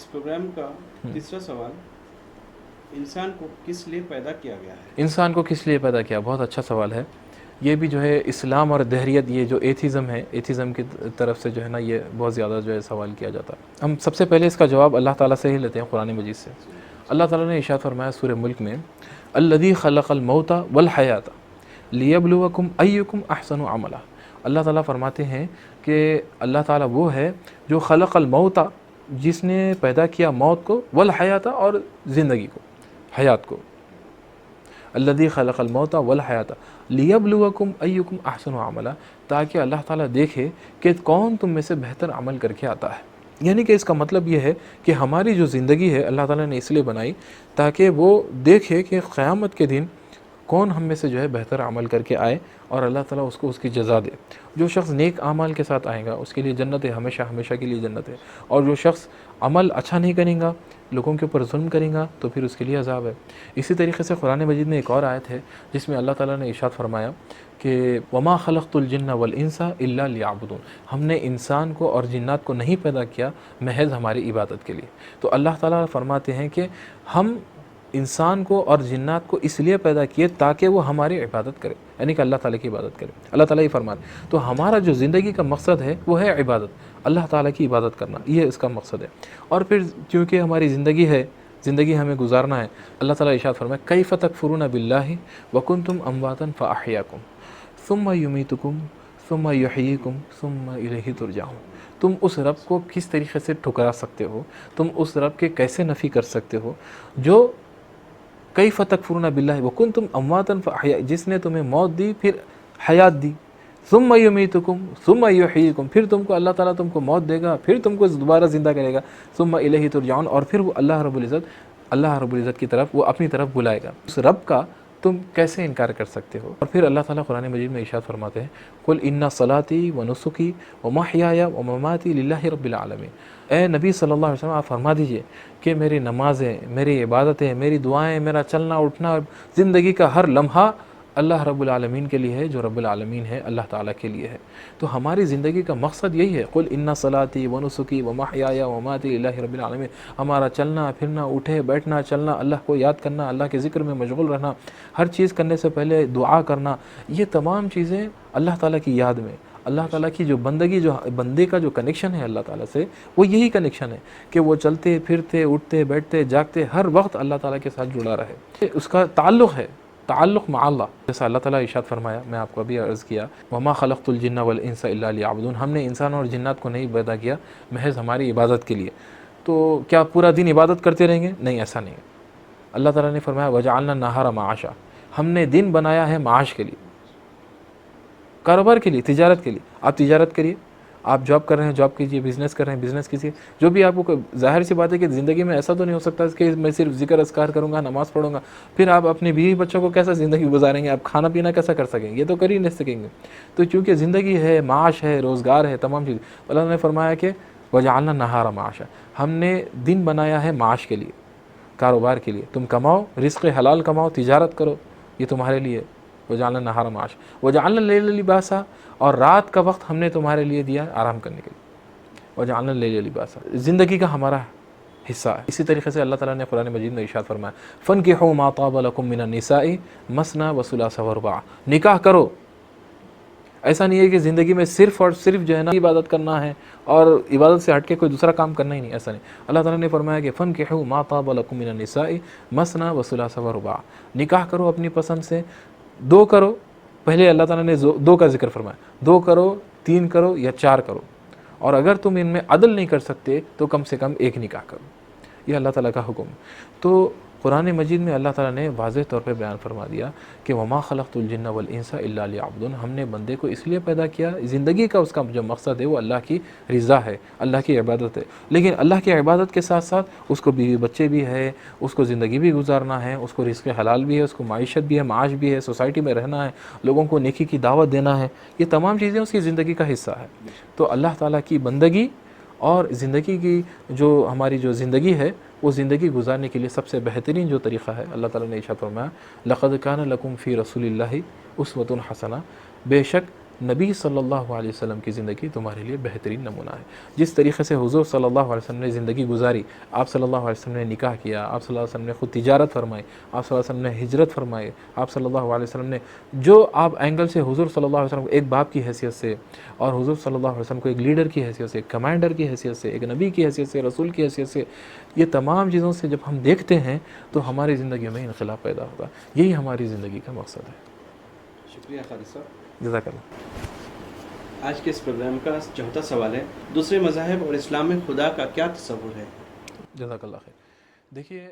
اس programme کا تیسرا سوال، انسان کو کس لیے پیدا کیا گیا ہے؟ انسان کو کس لیے پیدا کیا؟ بہت اچھا سوال ہے. یہ بھی جو ہے اسلام اور دہریت، یہ جو ایتھیزم ہے، ایتھیزم کی طرف سے جو ہے نا یہ بہت زیادہ جو ہے سوال کیا جاتا ہے. ہم سب سے پہلے اس کا جواب اللہ تعالیٰ سے ہی لیتے ہیں، قرآن مجید سے. اللہ تعالیٰ نے ارشاد فرمایا سورہ ملک میں، الذی خلق الموت والحیات لیبلوکم ایکم احسن عملا. اللہ تعالیٰ فرماتے ہیں کہ اللہ تعالیٰ وہ ہے جو خلق الموت، جس نے پیدا کیا موت کو، والحیات اور زندگی کو، حیات کو. الذی خلق الموت والحیات لیبلوکم ایکم احسن عملا، تاکہ اللہ تعالیٰ دیکھے کہ کون تم میں سے بہتر عمل کر کے آتا ہے. یعنی کہ اس کا مطلب یہ ہے کہ ہماری جو زندگی ہے اللہ تعالیٰ نے اس لیے بنائی تاکہ وہ دیکھے کہ قیامت کے دن کون ہم میں سے جو ہے بہتر عمل کر کے آئے اور اللہ تعالیٰ اس کو اس کی جزا دے. جو شخص نیک اعمال کے ساتھ آئے گا اس کے لیے جنت ہے، ہمیشہ ہمیشہ کے لیے جنت ہے. اور جو شخص عمل اچھا نہیں کرے گا، لوگوں کے اوپر ظلم کرے گا، تو پھر اس کے لیے عذاب ہے. اسی طریقے سے قرآن مجید میں ایک اور آیت ہے جس میں اللہ تعالیٰ نے ارشاد فرمایا کہ وما خلقت الجن والانس الا لیعبدون، ہم نے انسان کو اور جنات کو نہیں پیدا کیا محض ہماری عبادت کے لیے. تو اللہ تعالیٰ فرماتے ہیں کہ ہم انسان کو اور جنات کو اس لیے پیدا کیے تاکہ وہ ہماری عبادت کرے، یعنی کہ اللہ تعالیٰ کی عبادت کرے. اللہ تعالیٰ یہ فرماتے ہیں. تو ہمارا جو زندگی کا مقصد ہے وہ ہے عبادت، اللہ تعالیٰ کی عبادت کرنا، یہ اس کا مقصد ہے. اور پھر چونکہ ہماری زندگی ہے، زندگی ہمیں گزارنا ہے، اللہ تعالیٰ ارشاد فرمائے کیف تکفرون باللہ وکنتم امواتا فاحیاکم ثم یمیتکم ثم یحییکم ثم الیہ ترجعون. تم اس رب کو کس طریقے سے ٹھکرا سکتے ہو، تم اس رب کے کیسے نفی کر سکتے ہو جو کیف تکفرون باللہ وکنتم امواتا فاحیاکم، جس نے تمہیں موت دی پھر حیات دی، ثم یمیتکم ثم یحییکم، پھر تم کو اللہ تعالیٰ تم کو موت دے گا، پھر تم کو دوبارہ زندہ کرے گا، ثم الیہ ترجعون، اور پھر وہ اللہ رب العزت کی طرف، وہ اپنی طرف بلائے گا. اس رب کا تم کیسے انکار کر سکتے ہو؟ اور پھر اللہ تعالیٰ قرآن مجید میں ارشاد فرماتے ہیں قل ان صلاتی و نسکی و محیای و مماتی للہ رب العالمین. اے نبی صلی اللہ علیہ وسلم آپ فرما دیجئے کہ میری نمازیں، میری عبادتیں، میری دعائیں، میرا چلنا اٹھنا، زندگی کا ہر لمحہ اللہ رب العالمین کے لیے ہے، جو رب العالمین ہے اللہ تعالیٰ کے لیے ہے. تو ہماری زندگی کا مقصد یہی ہے، قل ان صلاتی و نسکی و محیای و مماتی للہ رب العالمین. ہمارا چلنا پھرنا، اٹھے بیٹھنا، چلنا، اللہ کو یاد کرنا، اللہ کے ذکر میں مشغول رہنا، ہر چیز کرنے سے پہلے دعا کرنا، یہ تمام چیزیں اللہ تعالیٰ کی یاد میں، اللہ تعالیٰ کی جو بندگی، جو بندے کا جو کنیکشن ہے اللہ تعالیٰ سے، وہ یہی کنیکشن ہے کہ وہ چلتے پھرتے، اٹھتے بیٹھتے، جاگتے، ہر وقت اللہ تعالیٰ کے ساتھ جڑا رہے. اس کا تعلق ہے، تعلق مع اللہ. جیسا اللہ تعالیٰ ارشاد فرمایا، میں آپ کو ابھی عرض کیا وما خلقت الجن والانس الا لیعبدون، ہم نے انسان اور جنات کو نہیں پیدا کیا محض ہماری عبادت کے لیے. تو کیا پورا دن عبادت کرتے رہیں گے؟ نہیں، ایسا نہیں ہے. اللہ تعالیٰ نے فرمایا وجعلنا النہار معاشا، ہم نے دن بنایا ہے معاش کے لیے، کاروبار کے لیے، تجارت کے لیے. آپ تجارت کریے، آپ جاب کر رہے ہیں جاب کیجیے، بزنس کر رہے ہیں بزنس کیجیے. جو بھی آپ کو، ظاہر سی بات ہے کہ زندگی میں ایسا تو نہیں ہو سکتا کہ میں صرف ذکر اذکار کروں گا، نماز پڑھوں گا، پھر آپ اپنے بیوی بچوں کو کیسا زندگی گزاریں گے؟ آپ کھانا پینا کیسا کر سکیں گے؟ یہ تو کر ہی نہیں سکیں گے. تو چونکہ زندگی ہے، معاش ہے، روزگار ہے، تمام چیز، اللہ نے فرمایا کہ وجعلنا النہار معاشا، ہم نے دن بنایا ہے معاش کے لیے، کاروبار کے لیے. تم کماؤ، رزق حلال کماؤ، تجارت کرو، یہ تمہارے لیے. وجعلنا النہار معاشا وجعلنا اللیل لباسا، اور رات کا وقت ہم نے تمہارے لیے دیا آرام کرنے کے لیے. وجعلنا اللیل لباسا، زندگی کا ہمارا حصہ ہے. اسی طریقے سے اللہ تعالیٰ نے قرآن مجید میں ارشاد فرمایا فانکحوا ما طاب لکم من النساء مثنی وثلاث ورباع، نکاح کرو. ایسا نہیں ہے کہ زندگی میں صرف اور صرف جو ہے نا عبادت کرنا ہے اور عبادت سے ہٹ کے کوئی دوسرا کام کرنا ہی نہیں، ایسا نہیں. اللہ تعالیٰ نے فرمایا کہ فانکحوا ما طاب لکم من النساء مثنی وثلاث ورباع، نکاح کرو اپنی پسند سے، دو کرو. پہلے اللہ تعالیٰ نے دو کا ذکر فرمایا، دو کرو، تین کرو یا چار کرو، اور اگر تم ان میں عدل نہیں کر سکتے تو کم سے کم ایک نکاح کرو. یہ اللہ تعالیٰ کا حکم. تو قرآن مجید میں اللہ تعالیٰ نے واضح طور پہ بیان فرما دیا کہ وما خلقت الجن والانس الا لیعبدون، ہم نے بندے کو اس لیے پیدا کیا، زندگی کا اس کا جو مقصد ہے وہ اللہ کی رضا ہے، اللہ کی عبادت ہے. لیکن اللہ کی عبادت کے ساتھ ساتھ اس کو بیوی بچے بھی ہے، اس کو زندگی بھی گزارنا ہے، اس کو رزق حلال بھی ہے، اس کو معیشت بھی ہے، معاش بھی ہے، سوسائٹی میں رہنا ہے، لوگوں کو نیکی کی دعوت دینا ہے. یہ تمام چیزیں اس کی زندگی کا حصہ ہے. تو اللہ تعالیٰ کی بندگی اور زندگی کی جو ہماری جو زندگی ہے، وہ زندگی گزارنے کے لیے سب سے بہترین جو طریقہ ہے، اللہ تعالیٰ نے ارشاد فرمایا لقد کان لکم فی رسول اللہ اسوۃ حسنہ، بے شک نبی صلی اللہ علیہ وسلم کی زندگی تمہارے لیے بہترین نمونہ ہے. جس طریقے سے حضور صلی اللہ علیہ وسلم نے زندگی گزاری, آپ صلی اللہ علیہ وسلم نے نکاح کیا, آپ صلی اللہ علیہ وسلم نے خود تجارت فرمائی, آپ صلی اللہ علیہ وسلم نے ہجرت فرمائی, آپ صلی اللہ علیہ وسلم نے جو آپ اینگل سے حضور صلی اللہ علیہ وسلم کو ایک باپ کی حیثیت سے اور حضور صلی اللہ علیہ وسلم کو ایک لیڈر کی حیثیت سے, ایک کمانڈر کی حیثیت سے, ایک نبی کی حیثیت سے, رسول کی حیثیت سے, یہ تمام چیزوں سے جب ہم دیکھتے ہیں تو ہماری زندگی میں انقلاب پیدا ہوتا ہے. یہی ہماری زندگی کا مقصد ہے. شکریہ خالد صاحب. جزاک اللہ. آج کے اس پروگرام کا چوتھا سوال ہے, دوسرے مذاہب اور اسلام میں خدا کا کیا تصور ہے؟ جزاک اللہ خیر. دیکھیے